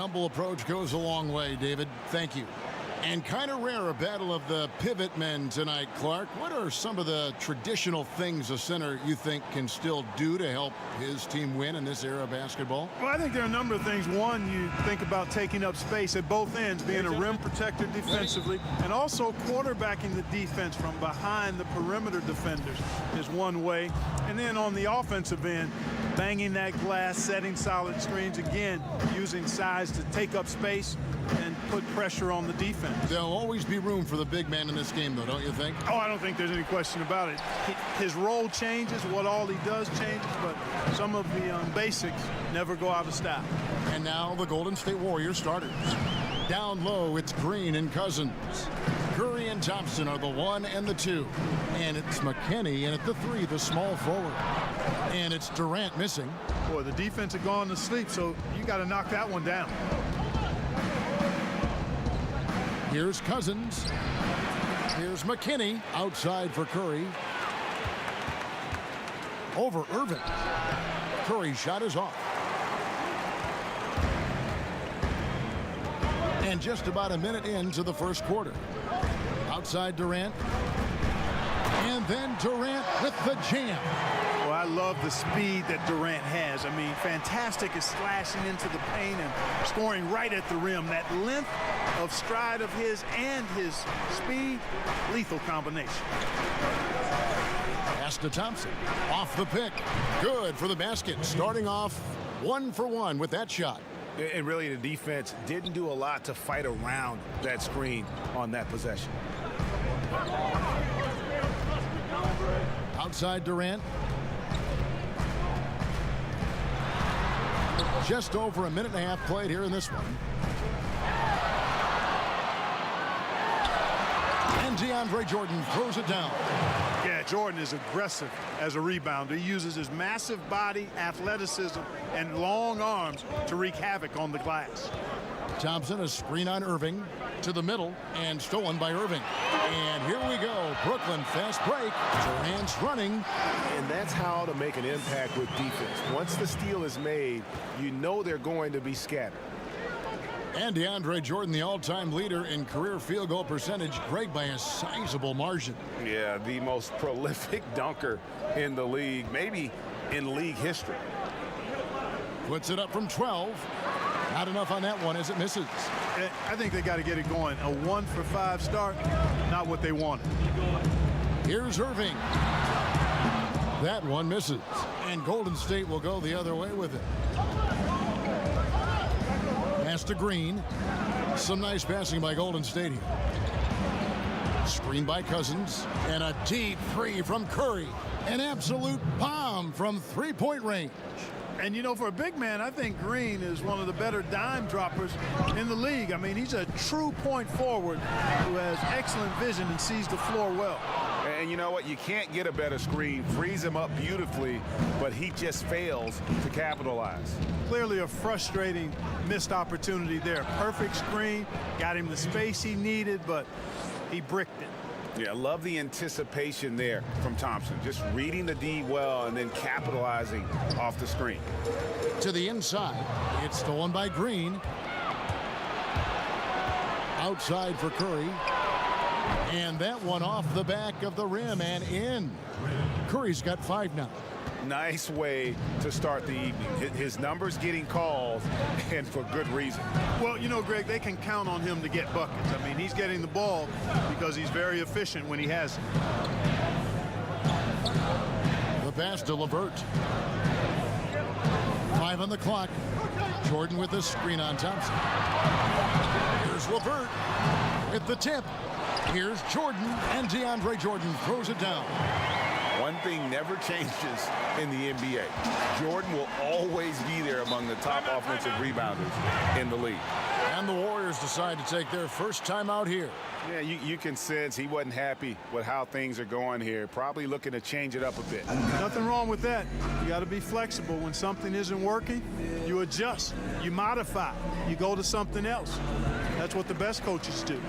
humble approach goes a long way, David. Thank you. And kind of rare, a battle of the pivot men tonight, Clark. What are some of the traditional things a center you think can still do to help his team win in this era of basketball? Well, I think there are a number of things. One, you think about taking up space at both ends, being a rim protector defensively, and also quarterbacking the defense from behind the perimeter defenders is one way. And then on the offensive end, banging that glass, setting solid screens, again, using size to take up space and put pressure on the defense. There'll always be room for the big man in this game, though, don't you think? Oh, I don't think there's any question about it. His role changes, what all he does changes, but some of the basics never go out of style. And now the Golden State Warriors starters. Down low, it's Green and Cousins. Curry and Thompson are the 1 and the 2. And it's McKinney in at the 3, the small forward. And it's Durant missing. Boy, the defense had gone to sleep, so you got to knock that one down. Here's Cousins. Here's McKinney outside for Curry. Over Irving. Curry's shot is off. And just about a minute into the first quarter. Outside Durant. And then Durant with the jam. Well, I love the speed that Durant has. I mean, fantastic at slashing into the paint and scoring right at the rim. That length of stride of his and his speed, lethal combination. Pass to Thompson. Off the pick. Good for the basket. Starting off 1 for 1 with that shot. And really, the defense didn't do a lot to fight around that screen on that possession. Outside Durant. Just over a minute and a half played here in this one. And DeAndre Jordan throws it down. Yeah, Jordan is aggressive as a rebounder. He uses his massive body, athleticism, and long arms to wreak havoc on the glass. Thompson, a screen on Irving to the middle and stolen by Irving. And here we go. Brooklyn fast break. Durant's running. And that's how to make an impact with defense. Once the steal is made, you know they're going to be scattered. And DeAndre Jordan, the all-time leader in career field goal percentage, Greg, by a sizable margin. Yeah, the most prolific dunker in the league, maybe in league history. Puts it up from 12. Not enough on that one as it misses. I think they got to get it going. A 1 for 5 start, not what they wanted. Here's Irving. That one misses. And Golden State will go the other way with it. Pass to Green. Some nice passing by Golden State here. Screen by Cousins. And a deep 3 from Curry. An absolute bomb from three-point range. And, you know, for a big man, I think Green is one of the better dime droppers in the league. I mean, he's a true point forward who has excellent vision and sees the floor well. And you know what? You can't get a better screen. Frees him up beautifully, but he just fails to capitalize. Clearly a frustrating missed opportunity there. Perfect screen, got him the space he needed, but he bricked it. Yeah, I love the anticipation there from Thompson. Just reading the D well and then capitalizing off the screen. To the inside. It's stolen by Green. Outside for Curry. And that one off the back of the rim and in. Curry's got 5 now. Nice way to start the evening. His numbers getting called, and for good reason. Well, you know, Greg, they can count on him to get buckets. I mean, he's getting the ball because he's very efficient when he has it. The pass to LeVert. 5 on the clock. Jordan with the screen on Thompson. Here's LeVert with the tip. Here's Jordan, and DeAndre Jordan throws it down. One thing never changes in the NBA. Jordan will always be there among the top offensive rebounders in the league. And the Warriors decide to take their first time out here. Yeah, you can sense he wasn't happy with how things are going here. Probably looking to change it up a bit. Nothing wrong with that. You got to be flexible. When something isn't working, you adjust, you modify, you go to something else. That's what the best coaches do.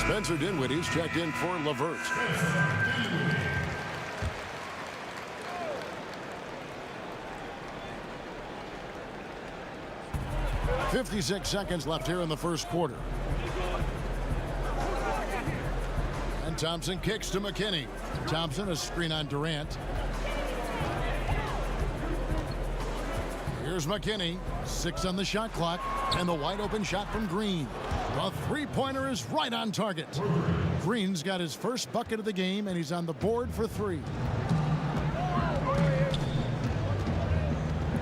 Spencer Dinwiddie's checked in for LeVert. 56 seconds left here in the first quarter. And Thompson kicks to McKinney. Thompson, a screen on Durant. Here's McKinney. 6 on the shot clock. And the wide open shot from Green. The three-pointer is right on target. Green's got his first bucket of the game, and he's on the board for 3.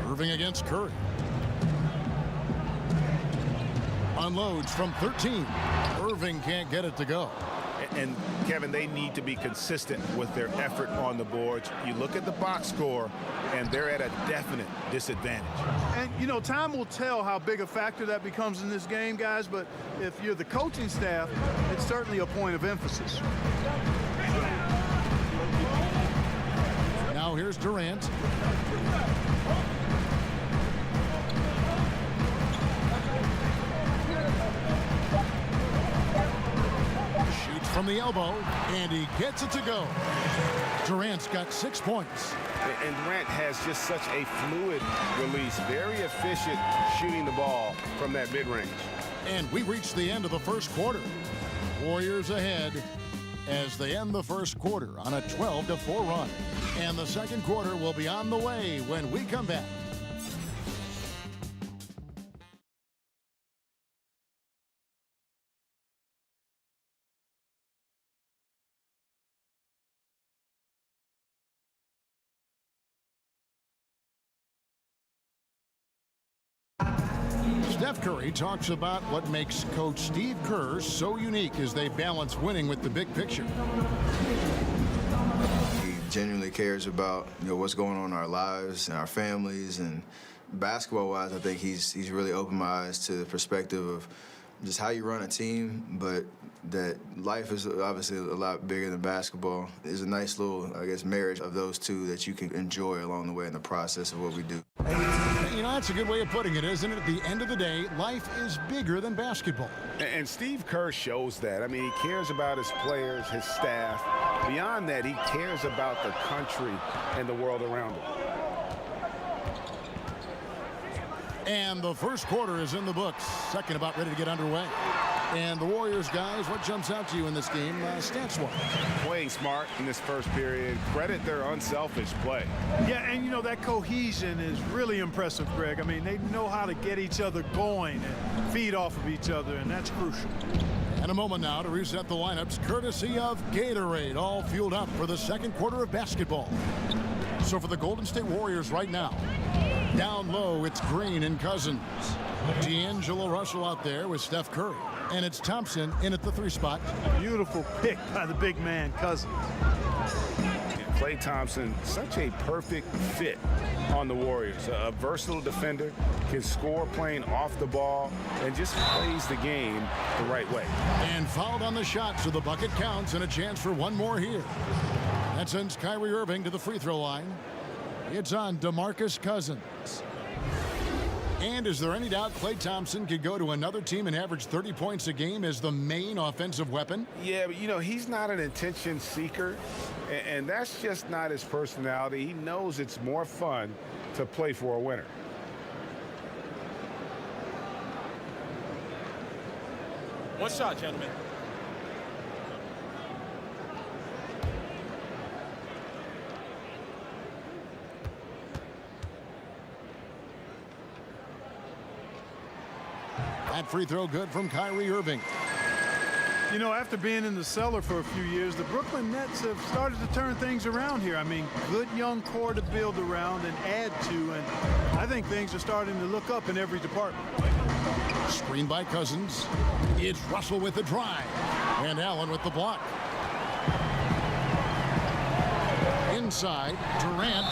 Irving against Curry. Unloads from 13. Irving can't get it to go. And Kevin, they need to be consistent with their effort on the boards. You look at the box score, and they're at a definite disadvantage. And, you know, time will tell how big a factor that becomes in this game, guys, but if you're the coaching staff, it's certainly a point of emphasis. Now here's Durant. From the elbow, and he gets it to go. Durant's got 6 points. And Durant has just such a fluid release, very efficient shooting the ball from that mid-range. And we reach the end of the first quarter. Warriors ahead as they end the first quarter on a 12-4 run. And the second quarter will be on the way when we come back. Steph Curry talks about what makes Coach Steve Kerr so unique as they balance winning with the big picture. He genuinely cares about, you know, what's going on in our lives and our families, and basketball-wise, I think he's really opened my eyes to the perspective of just how you run a team, but that life is obviously a lot bigger than basketball. There's a nice little, I guess, marriage of those two that you can enjoy along the way in the process of what we do. You know, that's a good way of putting it, isn't it? At the end of the day, life is bigger than basketball. And Steve Kerr shows that. I mean, he cares about his players, his staff. Beyond that, he cares about the country and the world around him. And the first quarter is in the books. Second about ready to get underway. And the Warriors, guys, what jumps out to you in this game, stats-wise? Playing smart in this first period. Credit their unselfish play. Yeah, and, you know, that cohesion is really impressive, Greg. I mean, they know how to get each other going and feed off of each other, and that's crucial. And a moment now to reset the lineups, courtesy of Gatorade, all fueled up for the second quarter of basketball. So for the Golden State Warriors right now, down low, it's Green and Cousins. D'Angelo Russell out there with Steph Curry. And it's Thompson in at the 3 spot. Beautiful pick by the big man, Cousins. Klay Thompson, such a perfect fit on the Warriors. A versatile defender, can score playing off the ball, and just plays the game the right way. And fouled on the shot, so the bucket counts, and a chance for one more here. That sends Kyrie Irving to the free throw line. It's on DeMarcus Cousins. And is there any doubt Klay Thompson could go to another team and average 30 points a game as the main offensive weapon? Yeah, but, you know, he's not an attention seeker, and that's just not his personality. He knows it's more fun to play for a winner. One shot, gentlemen. That free throw good from Kyrie Irving. You know, after being in the cellar for a few years, the Brooklyn Nets have started to turn things around here. I mean, good young core to build around and add to, and I think things are starting to look up in every department. Screen by Cousins. It's Russell with the drive. And Allen with the block. Inside, Durant.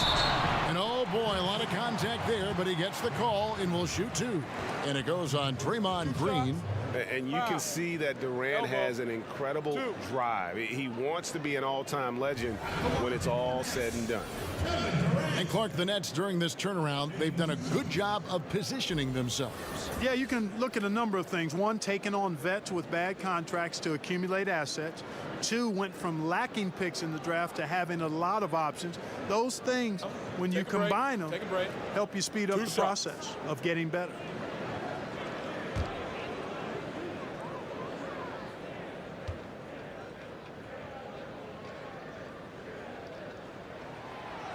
And oh boy, a lot of contact there, but he gets the call and will shoot 2. And it goes on Draymond Green. And you can see that Durant has an incredible drive. He wants to be an all-time legend when it's all said and done. And Clark, the Nets during this turnaround, they've done a good job of positioning themselves. Yeah, you can look at a number of things. One, taking on vets with bad contracts to accumulate assets. Two, went from lacking picks in the draft to having a lot of options. Those things, when you combine them, help you speed up the process of getting better.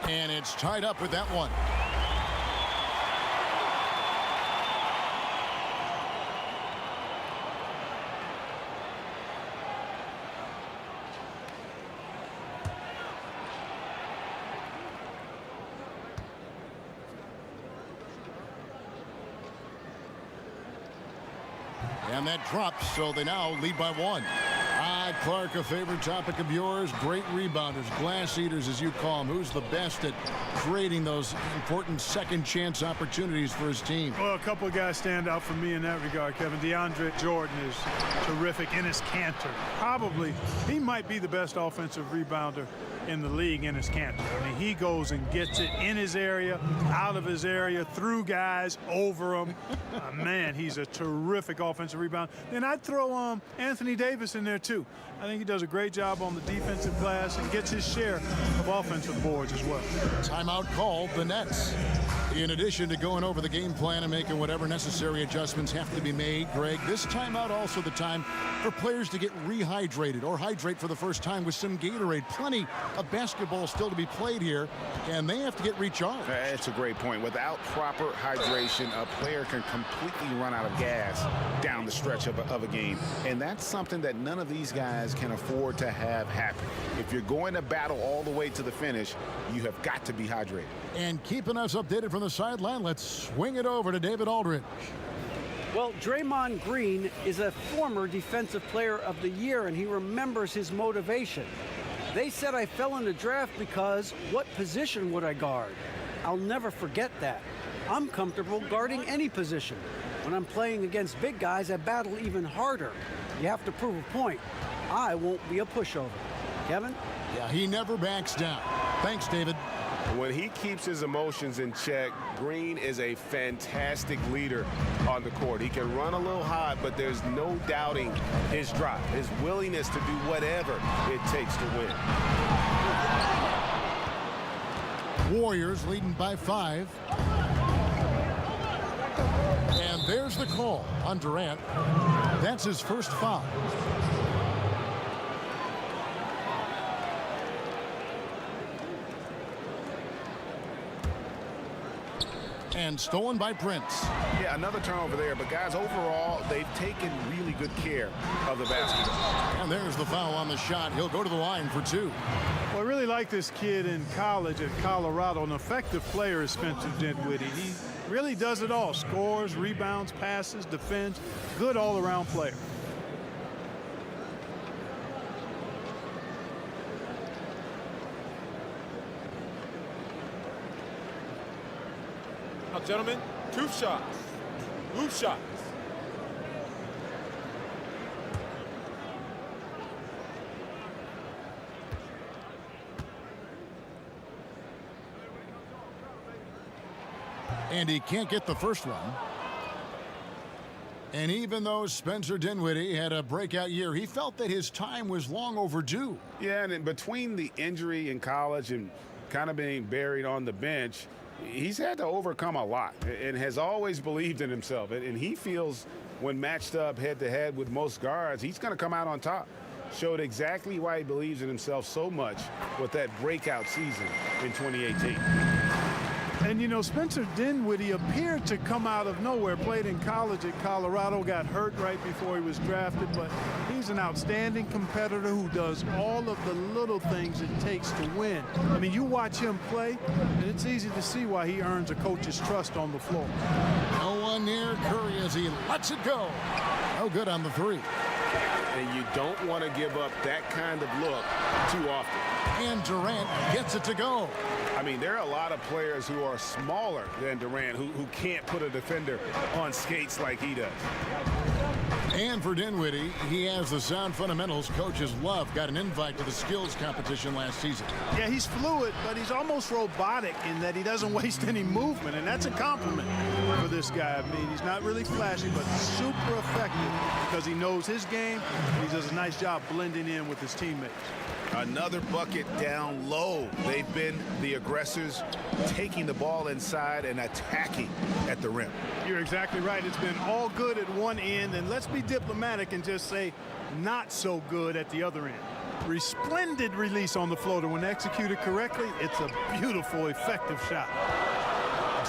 And it's tied up with that one. And that drops, so they now lead by one. Clark, a favorite topic of yours. Great rebounders, glass eaters as you call them. Who's the best at creating those important second chance opportunities for his team? Well, a couple of guys stand out for me in that regard, Kevin. DeAndre Jordan is terrific. Enes Kanter, probably, he might be the best offensive rebounder in the league. Enes Kanter. I mean, he goes and gets it in his area, out of his area, through guys, over them. Man, he's a terrific offensive rebounder. Then I'd throw Anthony Davis in there too. I think he does a great job on the defensive glass and gets his share of offensive boards as well. Timeout called the Nets. In addition to going over the game plan and making whatever necessary adjustments have to be made, Greg, this timeout also the time for players to get rehydrated or hydrate for the first time with some Gatorade. Plenty of basketball still to be played here, and they have to get recharged. That's a great point. Without proper hydration, a player can completely run out of gas down the stretch of a game, and that's something that none of these guys can afford to have happen. If you're going to battle all the way to the finish, you have got to be hydrated. And keeping us updated from the sideline, let's swing it over to David Aldridge. Well, Draymond Green is a former Defensive Player of the Year, and he remembers his motivation. They said I fell in the draft because what position would I guard? I'll never forget that. I'm comfortable guarding any position. When I'm playing against big guys, I battle even harder. You have to prove a point. I won't be a pushover. Kevin? Yeah, he never backs down. Thanks, David. When he keeps his emotions in check, Green is a fantastic leader on the court. He can run a little hot, but there's no doubting his drive, his willingness to do whatever it takes to win. Warriors leading by 5. And there's the call on Durant. That's his first foul. And stolen by Prince. Yeah, another turnover there, but guys, overall, they've taken really good care of the basketball. And there's the foul on the shot. He'll go to the line for 2. Well, I really like this kid in college at Colorado. An effective player is Spencer Dinwiddie. He really does it all. Scores, rebounds, passes, defends. Good all-around player. Now, gentlemen, 2 shots. 2 shots. And he can't get the first one. And even though Spencer Dinwiddie had a breakout year, he felt that his time was long overdue. Yeah, and in between the injury in college and kind of being buried on the bench, he's had to overcome a lot and has always believed in himself. And he feels when matched up head-to-head with most guards, he's going to come out on top. Showed exactly why he believes in himself so much with that breakout season in 2018. And, you know, Spencer Dinwiddie appeared to come out of nowhere. Played in college at Colorado, got hurt right before he was drafted, but he's an outstanding competitor who does all of the little things it takes to win. I mean, you watch him play, and it's easy to see why he earns a coach's trust on the floor. No one near Curry as he lets it go. No good on the 3. And you don't want to give up that kind of look too often. And Durant gets it to go. I mean, there are a lot of players who are smaller than Durant who can't put a defender on skates like he does. And for Dinwiddie, he has the sound fundamentals coaches love. Got an invite to the skills competition last season. Yeah, he's fluid, but he's almost robotic in that he doesn't waste any movement, and that's a compliment for this guy. I mean, he's not really flashy, but super effective because he knows his game, and he does a nice job blending in with his teammates. Another bucket down low. They've been the aggressors, taking the ball inside and attacking at the rim. You're exactly right. It's been all good at one end, and let's be diplomatic and just say not so good at the other end. Resplendent release on the floater. When executed correctly, it's a beautiful, effective shot.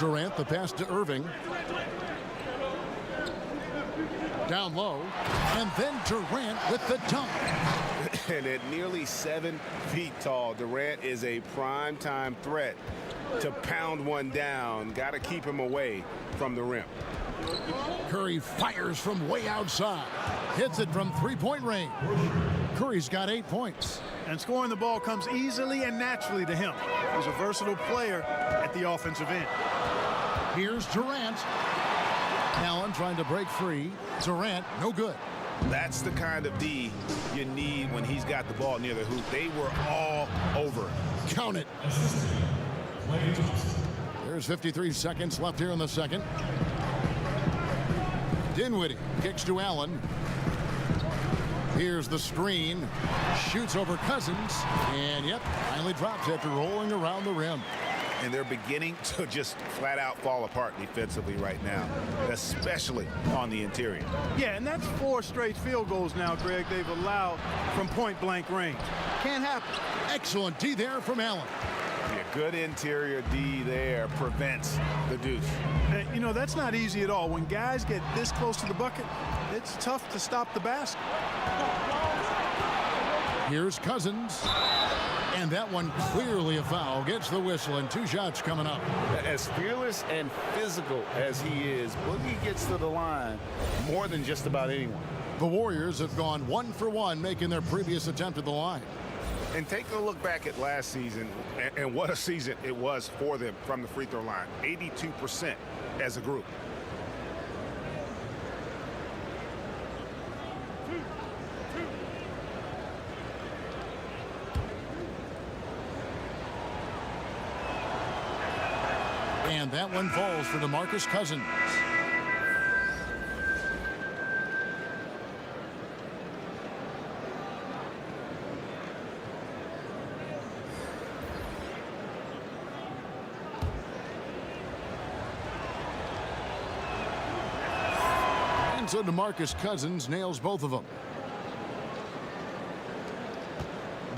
Durant, the pass to Irving. Down low, and then Durant with the dunk. And at nearly 7 feet tall, Durant is a prime-time threat to pound one down. Got to keep him away from the rim. Curry fires from way outside. Hits it from three-point range. Curry's got 8 points. And scoring the ball comes easily and naturally to him. He's a versatile player at the offensive end. Here's Durant. Allen trying to break free. Durant, no good. That's the kind of D you need when he's got the ball near the hoop. They were all over him. Count it. There's 53 seconds left here in the second. Dinwiddie kicks to Allen. Here's the screen. Shoots over Cousins. And, yep, finally drops after rolling around the rim. And they're beginning to just flat out fall apart defensively right now, especially on the interior. Yeah, and that's 4 straight field goals now, Greg, they've allowed from point-blank range. Can't happen. Excellent D there from Allen. Yeah, good interior D there prevents the deuce. And, you know, that's not easy at all. When guys get this close to the bucket, it's tough to stop the basket. Here's Cousins. And that one clearly a foul. Gets the whistle, and 2 shots coming up. As fearless and physical as he is, Boogie gets to the line more than just about anyone. The Warriors have gone 1 for 1, making their previous attempt at the line. And take a look back at last season, and what a season it was for them from the free throw line. 82% as a group. And that one falls for DeMarcus Cousins. And so DeMarcus Cousins nails both of them.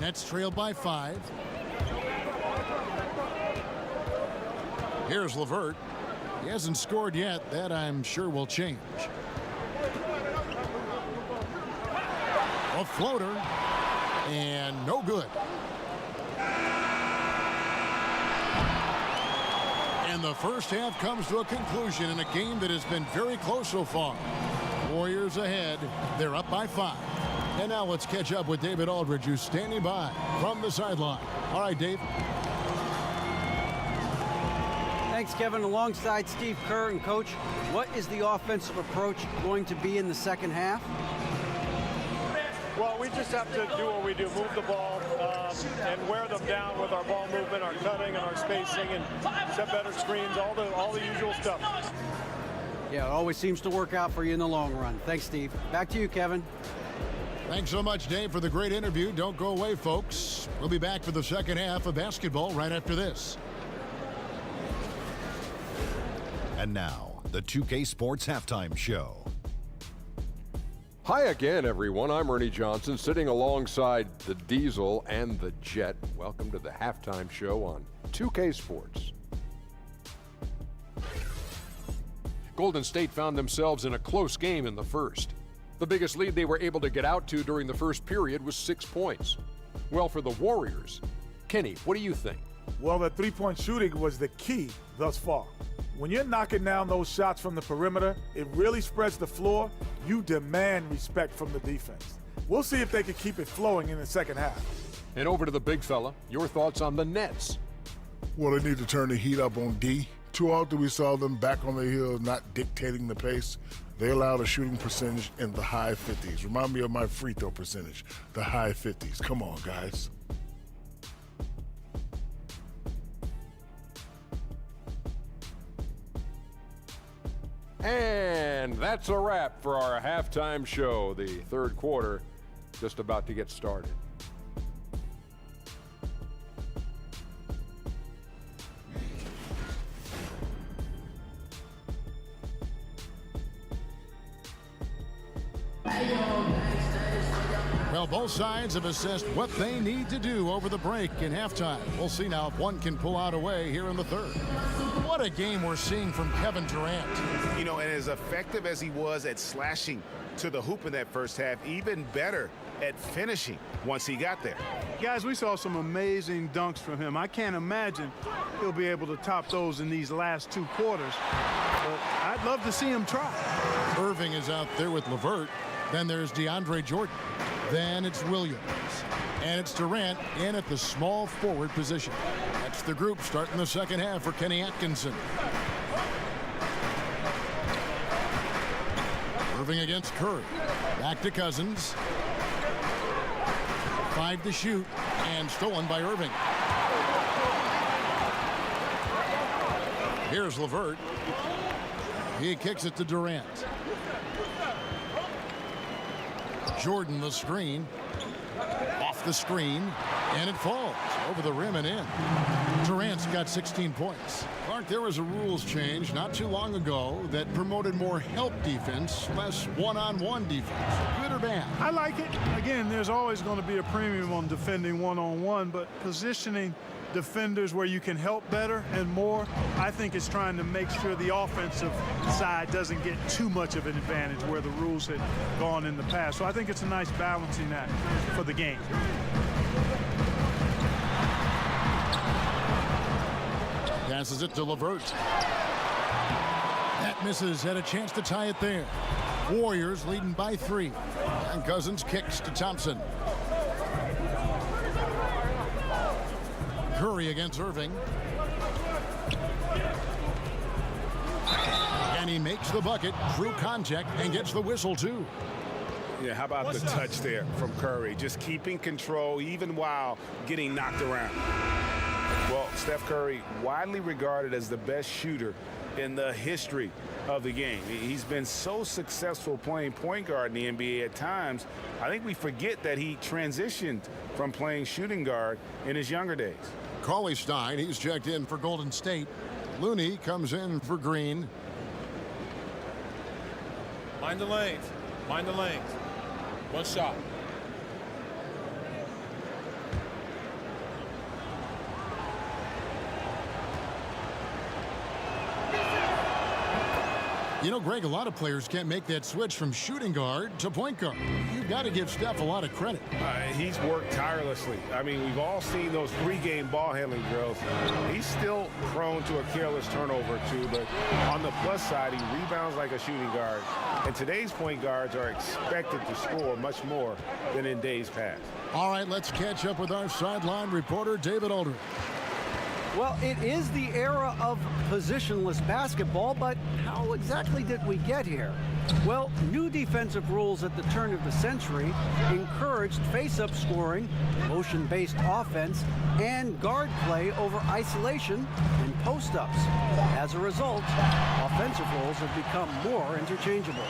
Nets trailed by 5. Here's LeVert. He hasn't scored yet. That, I'm sure, will change. A floater. And no good. And the first half comes to a conclusion in a game that has been very close so far. Warriors ahead. They're up by 5. And now let's catch up with David Aldridge, who's standing by from the sideline. All right, Dave. Thanks, Kevin. Alongside Steve Kerr and Coach, what is the offensive approach going to be in the second half? Well, we just have to do what we do, move the ball and wear them down with our ball movement, our cutting, and our spacing, and set better screens, all the usual stuff. Yeah, it always seems to work out for you in the long run. Thanks, Steve. Back to you, Kevin. Thanks so much, Dave, for the great interview. Don't go away, folks. We'll be back for the second half of basketball right after this. And now, the 2K Sports Halftime Show. Hi again, everyone. I'm Ernie Johnson, sitting alongside the Diesel and the Jet. Welcome to the Halftime Show on 2K Sports. Golden State found themselves in a close game in the first. The biggest lead they were able to get out to during the first period was 6 points. Well, for the Warriors, Kenny, what do you think? Well, the three-point shooting was the key thus far. When you're knocking down those shots from the perimeter, it really spreads the floor. You demand respect from the defense. We'll see if they can keep it flowing in the second half. And over to the big fella, your thoughts on the Nets? Well, they need to turn the heat up on D. Too often we saw them back on the heels, not dictating the pace. They allowed a shooting percentage in the high 50s. Remind me of my free throw percentage, the high 50s. Come on, guys. And that's a wrap for our halftime show. The third quarter just about to get started. Well, both sides have assessed what they need to do over the break in halftime. We'll see now if one can pull out a way here in the third. What a game we're seeing from Kevin Durant. You know, and as effective as he was at slashing to the hoop in that first half, even better at finishing once he got there. Guys, we saw some amazing dunks from him. I can't imagine he'll be able to top those in these last two quarters, but I'd love to see him try. Irving is out there with LeVert. Then there's DeAndre Jordan. Then it's Williams. And it's Durant in at the small forward position. That's the group starting the second half for Kenny Atkinson. Irving against Curry. Back to Cousins. 5 to shoot, and stolen by Irving. Here's LeVert. He kicks it to Durant. Jordan the screen. Off the screen, and it falls over the rim and in. Durant's got 16 points. Clark, there was a rules change not too long ago that promoted more help defense, less one-on-one defense. Good or bad? I like it. Again, there's always going to be a premium on defending one-on-one, but positioning defenders where you can help better and more, I think it's trying to make sure the offensive side doesn't get too much of an advantage where the rules had gone in the past. So I think it's a nice balancing act for the game. Passes it to LeVert. That misses. Had a chance to tie it there. Warriors leading by 3. And Cousins kicks to Thompson. Curry against Irving. And he makes the bucket through contact and gets the whistle too. Yeah, how about the touch there from Curry? Just keeping control even while getting knocked around. Well, Steph Curry, widely regarded as the best shooter in the history of the game. He's been so successful playing point guard in the NBA at times. I think we forget that he transitioned from playing shooting guard in his younger days. Cauley Stein, he's checked in for Golden State. Looney comes in for Green. Mind the lanes. Mind the lanes. One shot. You know, Greg, a lot of players can't make that switch from shooting guard to point guard. You've got to give Steph a lot of credit. He's worked tirelessly. I mean, we've all seen those pregame ball handling drills. He's still prone to a careless turnover or two, but on the plus side, he rebounds like a shooting guard. And today's point guards are expected to score much more than in days past. All right, let's catch up with our sideline reporter, David Aldridge. Well, it is the era of positionless basketball, but how exactly did we get here? Well, new defensive rules at the turn of the century encouraged face-up scoring, motion-based offense, and guard play over isolation and post-ups. As a result, offensive roles have become more interchangeable.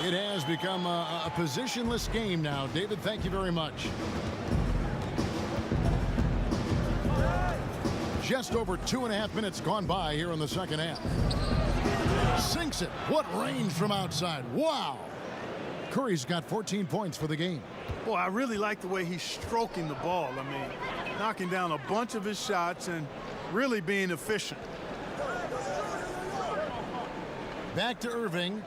It has become a positionless game now. David, thank you very much. Just over 2.5 minutes gone by here in the second half. Sinks it. What range from outside. Wow. Curry's got 14 points for the game. Boy, I really like the way he's stroking the ball. I mean, knocking down a bunch of his shots and really being efficient. Back to Irving.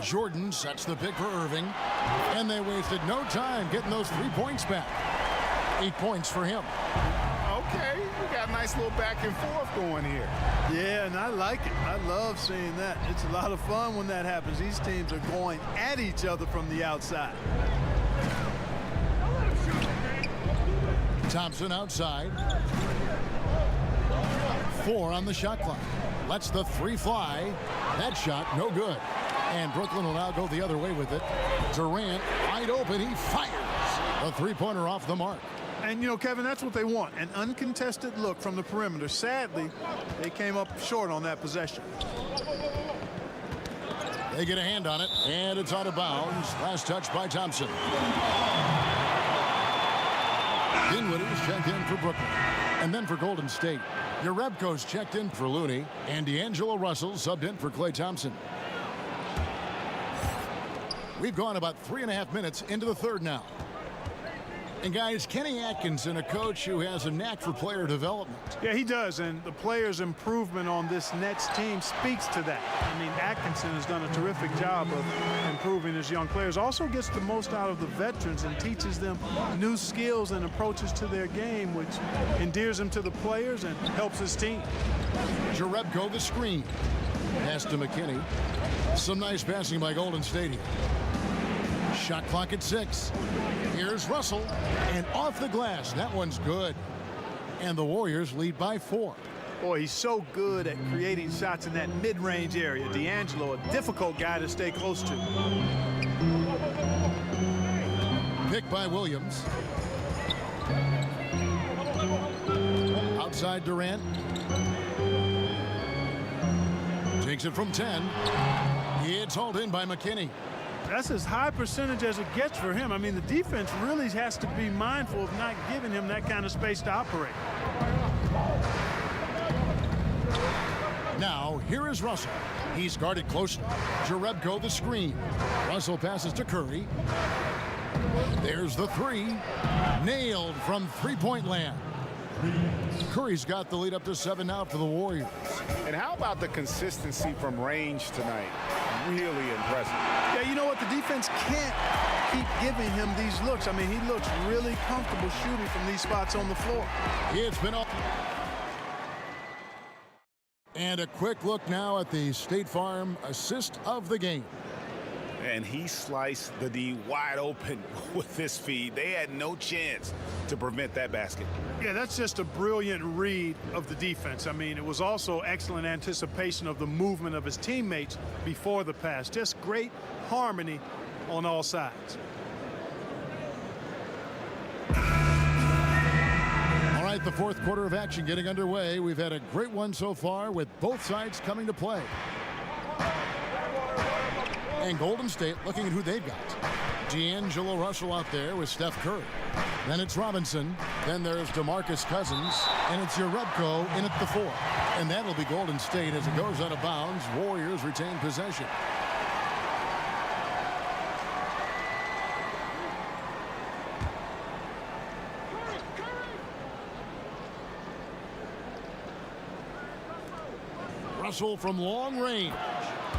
Jordan sets the pick for Irving. And they wasted no time getting those 3 points back. 8 points for him. Okay, we got a nice little back and forth going here. Yeah, and I like it. I love seeing that. It's a lot of fun when that happens. These teams are going at each other from the outside. Thompson outside. 4 on the shot clock. Lets the 3 fly. That shot no good. And Brooklyn will now go the other way with it. Durant, wide open, he fires. A three-pointer off the mark. And, you know, Kevin, that's what they want, an uncontested look from the perimeter. Sadly, they came up short on that possession. They get a hand on it, and it's out of bounds. Last touch by Thompson. Dinwiddie is checked in for Brooklyn. And then for Golden State, Jerebko's checked in for Looney, and D'Angelo Russell subbed in for Klay Thompson. We've gone about 3.5 minutes into the third now. And guys, Kenny Atkinson, a coach who has a knack for player development. Yeah, he does, and the players' improvement on this Nets team speaks to that. I mean, Atkinson has done a terrific job of improving his young players. Also gets the most out of the veterans and teaches them new skills and approaches to their game, which endears them to the players and helps his team. Jerebko the screen. Pass to McKinney. Some nice passing by Golden State here. Shot clock at 6. Here's Russell, and off the glass. That one's good. And the Warriors lead by 4. Boy, he's so good at creating shots in that mid-range area. D'Angelo, a difficult guy to stay close to. Pick by Williams. Outside Durant. Takes it from 10. It's hauled in by McKinney. That's as high percentage as it gets for him. I mean, the defense really has to be mindful of not giving him that kind of space to operate. Now, here is Russell. He's guarded closely. Jerebko the screen. Russell passes to Curry. There's the three. Nailed from three-point land. Curry's got the lead up to 7 now for the Warriors. And how about the consistency from range tonight? Really impressive. Yeah, you know what? The defense can't keep giving him these looks. I mean, he looks really comfortable shooting from these spots on the floor. It's been up. And a quick look now at the State Farm assist of the game. And he sliced the D wide open with this feed. They had no chance to prevent that basket. Yeah, that's just a brilliant read of the defense. I mean, it was also excellent anticipation of the movement of his teammates before the pass. Just great harmony on all sides. All right, the fourth quarter of action getting underway. We've had a great one so far with both sides coming to play. And Golden State looking at who they've got. D'Angelo Russell out there with Steph Curry. Then it's Robinson. Then there's DeMarcus Cousins. And it's Jerebko in at the 4. And that'll be Golden State as it goes out of bounds. Warriors retain possession. Russell from long range.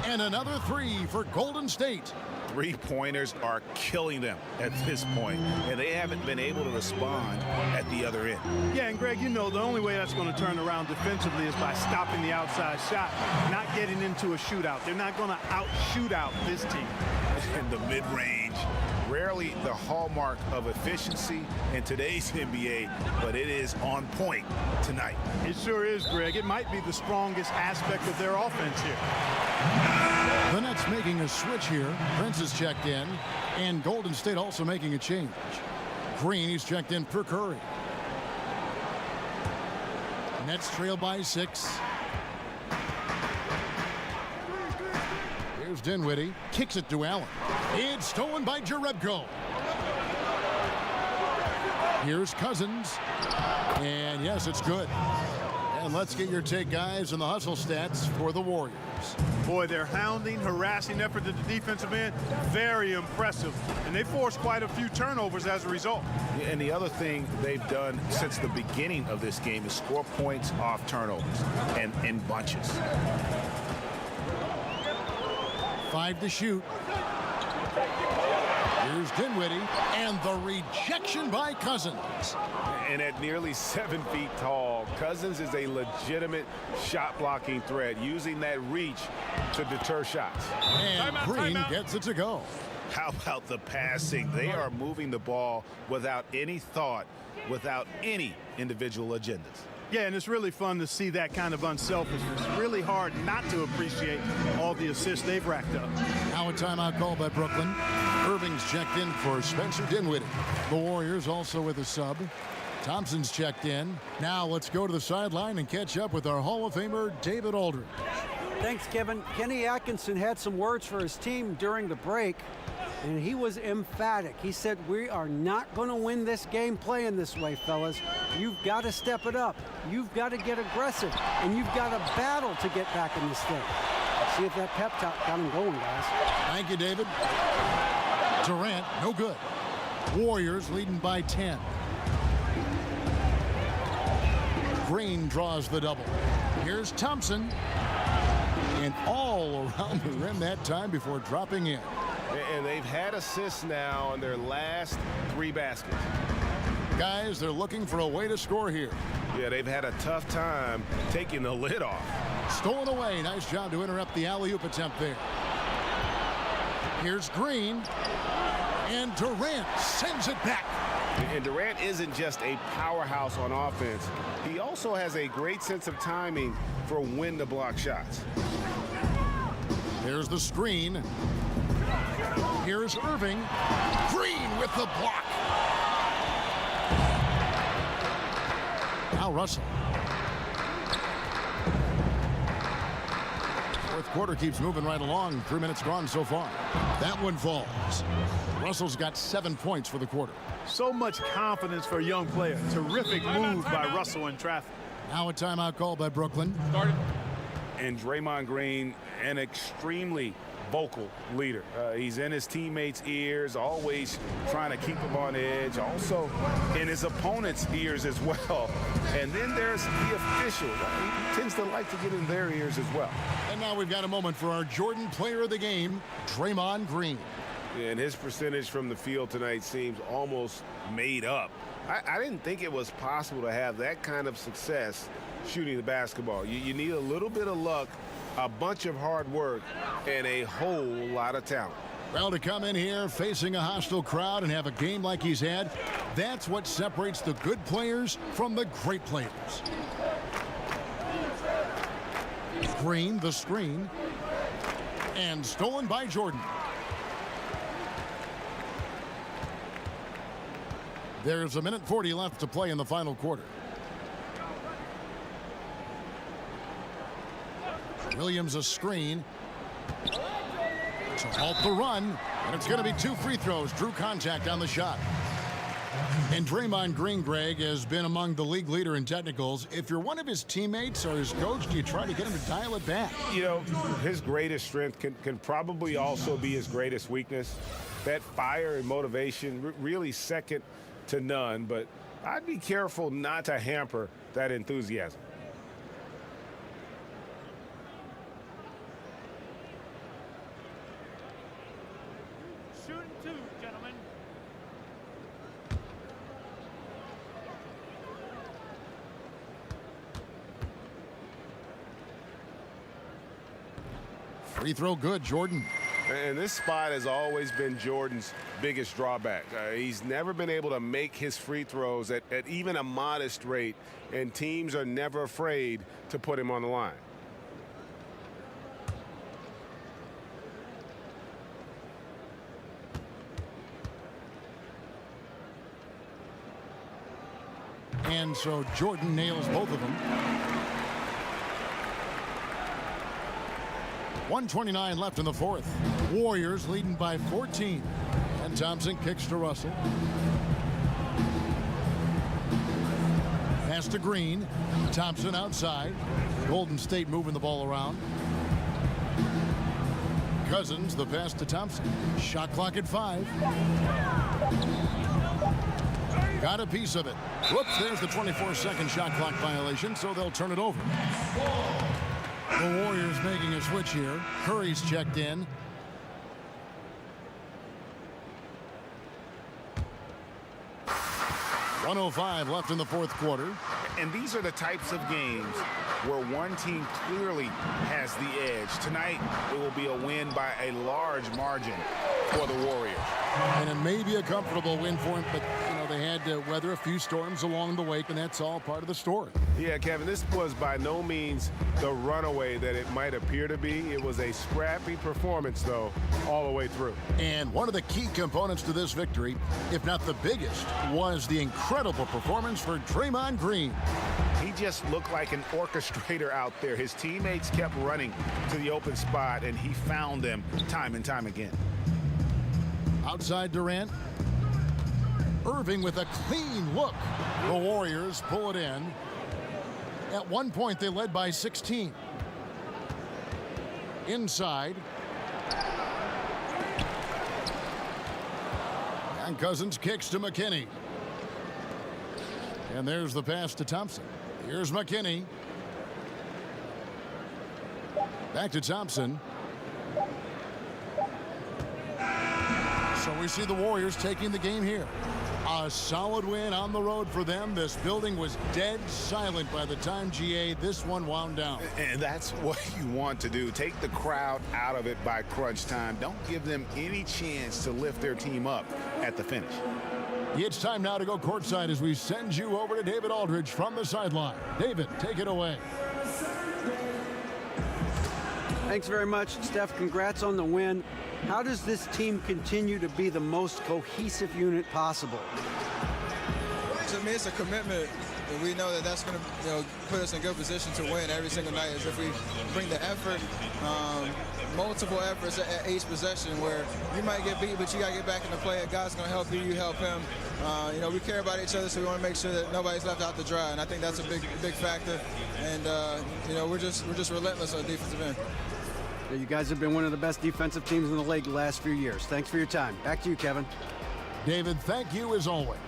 And another 3 for Golden State. Three-pointers are killing them at this point, and they haven't been able to respond at the other end. Yeah, and Greg, you know the only way that's going to turn around defensively is by stopping the outside shot, not getting into a shootout. They're not going to out-shoot out this team. In the mid-range, rarely the hallmark of efficiency in today's NBA, but it is on point tonight. It sure is, Greg. It might be the strongest aspect of their offense here. The Nets making a switch here. Prince is checked in, and Golden State also making a change. Green, he's checked in for Curry. Nets trail by 6. Here's Dinwiddie. Kicks it to Allen. It's stolen by Jerebko. Here's Cousins. And yes, it's good. And let's get your take, guys, on the hustle stats for the Warriors. Boy, their hounding, harassing effort at the defensive end, very impressive. And they forced quite a few turnovers as a result. And the other thing they've done since the beginning of this game is score points off turnovers and in bunches. 5 to shoot. Here's Dinwiddie, and the rejection by Cousins. And at nearly 7 feet tall, Cousins is a legitimate shot-blocking threat, using that reach to deter shots. And Green gets it to go. How about the passing? They are moving the ball without any thought, without any individual agendas. Yeah, and it's really fun to see that kind of unselfishness. Really hard not to appreciate all the assists they've racked up. Now a timeout call by Brooklyn. Irving's checked in for Spencer Dinwiddie. The Warriors also with a sub. Thompson's checked in. Now let's go to the sideline and catch up with our Hall of Famer, David Aldridge. Thanks, Kevin. Kenny Atkinson had some words for his team during the break, and he was emphatic. He said, we are not going to win this game playing this way, fellas. You've got to step it up. You've got to get aggressive, and you've got to battle to get back in this thing. See if that pep talk got him going, guys. Thank you, David. Durant, no good. Warriors leading by 10. Green draws the double. Here's Thompson. And all around the rim that time before dropping in. And they've had assists now on their last 3 baskets. Guys, they're looking for a way to score here. Yeah, they've had a tough time taking the lid off. Stolen away. Nice job to interrupt the alley-oop attempt there. Here's Green. And Durant sends it back. And Durant isn't just a powerhouse on offense. He also has a great sense of timing for when to block shots. There's the screen. Here's Irving. Green with the block. Now Russell. Fourth quarter keeps moving right along. 3 minutes gone so far. That one falls. Russell's got 7 points for the quarter. So much confidence for a young player. Terrific move by Russell in traffic. Now a timeout call by Brooklyn. And Draymond Green, an extremely vocal leader. He's in his teammates' ears, always trying to keep them on edge, also in his opponent's ears as well. And then there's the official. He tends to like to get in their ears as well. And now we've got a moment for our Jordan player of the game, Draymond Green. And his percentage from the field tonight seems almost made up. I didn't think it was possible to have that kind of success shooting the basketball. You need a little bit of luck, a bunch of hard work, and a whole lot of talent. Well, to come in here facing a hostile crowd and have a game like he's had, that's what separates the good players from the great players. Green, the screen, and stolen by Jordan. There's 1:40 left to play in the final quarter. Williams a screen to halt the run, and it's going to be 2 free throws. Drew contact on the shot. And Draymond Green, Greg, has been among the league leader in technicals. If you're one of his teammates or his coach, do you try to get him to dial it back? You know, his greatest strength can probably also be his greatest weakness. That fire and motivation, really second to none, but I'd be careful not to hamper that enthusiasm. Shooting 2, gentlemen. Free throw good, Jordan. And this spot has always been Jordan's biggest drawback. He's never been able to make his free throws at even a modest rate, and teams are never afraid to put him on the line. And so Jordan nails both of them. 1:29 left in the fourth. Warriors leading by 14. And Thompson kicks to Russell. Pass to Green. Thompson outside. Golden State moving the ball around. Cousins, the pass to Thompson. Shot clock at 5. Got a piece of it. Whoops, there's the 24-second shot clock violation, so they'll turn it over. The Warriors making a switch here. Curry's checked in. .105 left in the fourth quarter. And these are the types of games where one team clearly has the edge. Tonight, it will be a win by a large margin for the Warriors. And it may be a comfortable win for him, but, you know, they had to weather a few storms along the way, and that's all part of the story. Yeah, Kevin, this was by no means the runaway that it might appear to be. It was a scrappy performance, though, all the way through. And one of the key components to this victory, if not the biggest, was the incredible performance for Draymond Green. He just looked like an orchestrator out there. His teammates kept running to the open spot, and he found them time and time again. Outside Durant. Irving with a clean look. The Warriors pull it in. At one point, they led by 16. Inside. And Cousins kicks to McKinney. And there's the pass to Thompson. Here's McKinney. Back to Thompson. So we see the Warriors taking the game here. A solid win on the road for them. This building was dead silent by the time, GA, this one wound down. And that's what you want to do. Take the crowd out of it by crunch time. Don't give them any chance to lift their team up at the finish. It's time now to go courtside as we send you over to David Aldridge from the sideline. David, take it away. Thanks very much, Steph. Congrats on the win. How does this team continue to be the most cohesive unit possible? To me, it's a commitment. And we know that that's going to put us in a good position to win every single night. Is if we bring the effort, multiple efforts at each possession, where you might get beat, but you got to get back in the play. A guy's going to help you, you help him. We care about each other, so we want to make sure that nobody's left out to dry. And I think that's a big factor. And we're just relentless on the defensive end. You guys have been one of the best defensive teams in the league the last few years. Thanks for your time. Back to you, Kevin. David, thank you as always.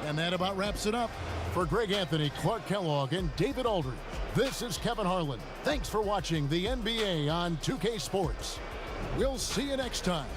And that about wraps it up. For Greg Anthony, Clark Kellogg, and David Aldridge, this is Kevin Harlan. Thanks for watching the NBA on 2K Sports. We'll see you next time.